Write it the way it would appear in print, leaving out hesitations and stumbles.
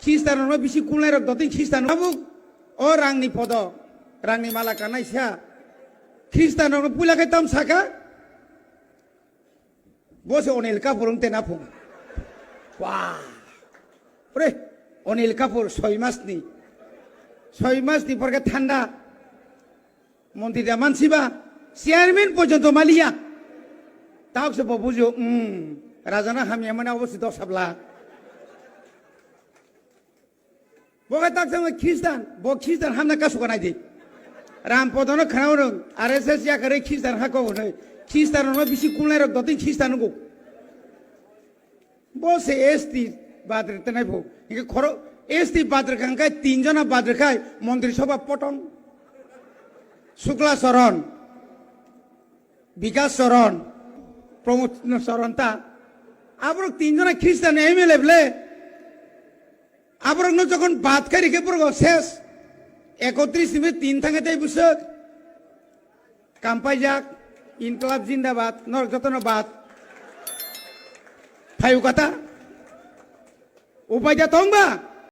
খ্রিস্টান বেশি কুলাই রক দতিং খ্রিস্টান হাবুক ও রাংনি পদ রাংনি মালা কানাই সা খ্রিস্টান পুলা খাইতাম সাকা বসে অনিল কাপুর তেনা ফুং wah ওরে অনিল কাপুর 6 মাসনি পরকে ঠান্ডা মন্ত্রীরা মানসিবা চেয়ারম্যান পর্যন্ত মালিয়া তাও সে বুঝো রাজানা হামিয়া মানে অবস্থিত সাবলা বগে তাক খ্রিস্টান হামনা কাসু কানাই দে রাম পদন খানাও রং RSS या करे খ্রিস্টান হাকো হই খ্রিস্টান বেশি কুলাই রক দতিং খ্রিস্টান গো বসে এসটি বাদ্রতে নাই ভো ইকে খরো এসটি বাদ্রকাঙ্কায় 3 জনা বাদ্রকায় মন্ত্রিসভা পটন শুক্লা শরণ বিকাশ শরণ প্রমোদ শরণ তা আবার 3 জনা খ্রিস্টান MLA বলে আবার যখন বাদ খাই কে পুরো শেষ 31 মে 3 থাকে তাই বুঝছ কাম্পাই যাক ইনকলাব জিন্দাবাদ নরযতন বাদ ফাইউ কথা উপায় যা তংবা